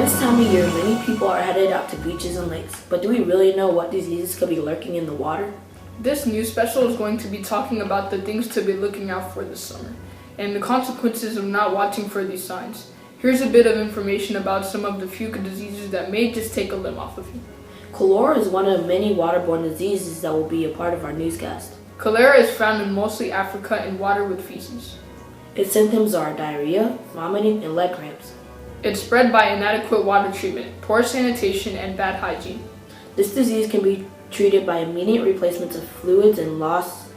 this time of year, many people are headed out to beaches and lakes, but do we really know what diseases could be lurking in the water? This news special is going to be talking about the things to be looking out for this summer, and the consequences of not watching for these signs. Here's a bit of information about some of the few diseases that may just take a limb off of you. Cholera is one of many waterborne diseases that will be a part of our newscast. Cholera is found in mostly Africa in water with feces. Its symptoms are diarrhea, vomiting, and leg cramps. It's spread by inadequate water treatment, poor sanitation, and bad hygiene. This disease can be treated by immediate replacements of fluids and lost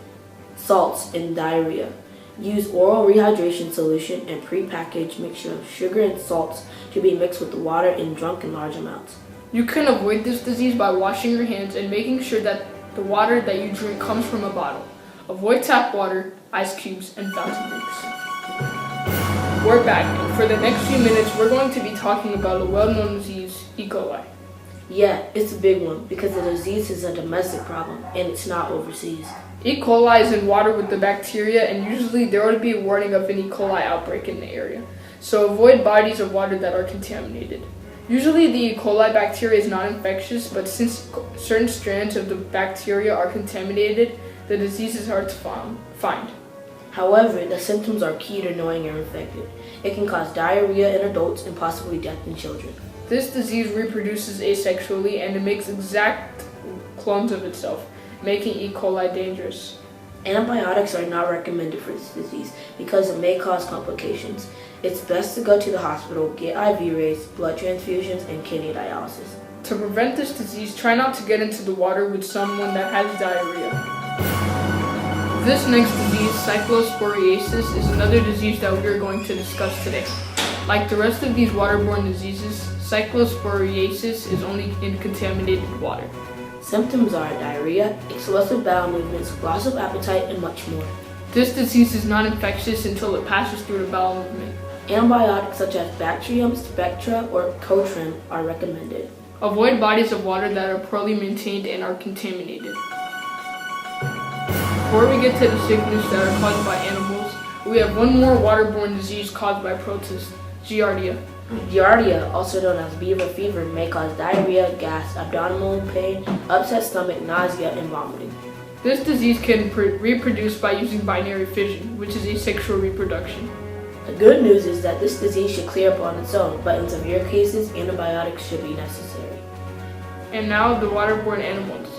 salts in diarrhea. Use oral rehydration solution and pre-packaged mixture of sugar and salts to be mixed with the water and drunk in large amounts. You can avoid this disease by washing your hands and making sure that the water that you drink comes from a bottle. Avoid tap water, ice cubes, and fountain drinks. We're back, and for the next few minutes, we're going to be talking about a well-known disease, E. coli. Yeah, it's a big one because the disease is a domestic problem and it's not overseas. E. coli is in water with the bacteria, and usually there would be a warning of an E. coli outbreak in the area. So avoid bodies of water that are contaminated. Usually the E. coli bacteria is not infectious, but since certain strands of the bacteria are contaminated, the disease is hard to find. However, the symptoms are key to knowing you're infected. It can cause diarrhea in adults and possibly death in children. This disease reproduces asexually and it makes exact clones of itself, making E. coli dangerous. Antibiotics are not recommended for this disease because it may cause complications. It's best to go to the hospital, get IV rays, blood transfusions, and kidney dialysis. To prevent this disease, try not to get into the water with someone that has diarrhea. This next disease, cyclosporiasis, is another disease that we are going to discuss today. Like the rest of these waterborne diseases, cyclosporiasis is only in contaminated water. Symptoms are diarrhea, explosive bowel movements, loss of appetite, and much more. This disease is not infectious until it passes through the bowel movement. Antibiotics such as Bactrium, Spectra, or Cotrim are recommended. Avoid bodies of water that are poorly maintained and are contaminated. Before we get to the sickness that are caused by animals, we have one more waterborne disease caused by protists, Giardia. Giardia, also known as beaver fever, may cause diarrhea, gas, abdominal pain, upset stomach, nausea, and vomiting. This disease can reproduce by using binary fission, which is asexual reproduction. The good news is that this disease should clear up on its own, but in severe cases, antibiotics should be necessary. And now the waterborne animal disease.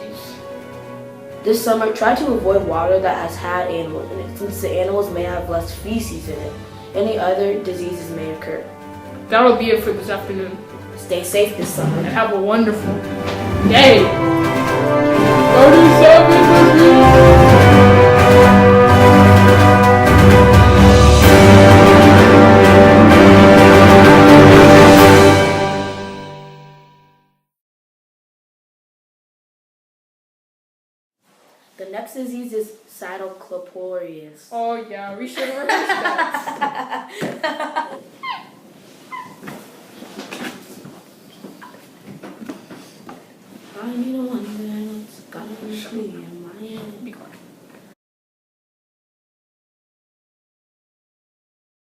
This summer, try to avoid water that has had animals in it, since the animals may have less feces in it. Any other diseases may occur. That'll be it for this afternoon. Stay safe this summer. And have a wonderful day. 37 The next disease is cytocloporius. Oh yeah, we should have rehearsed that. I need a wonder, it's gotta be in my head. Be quiet.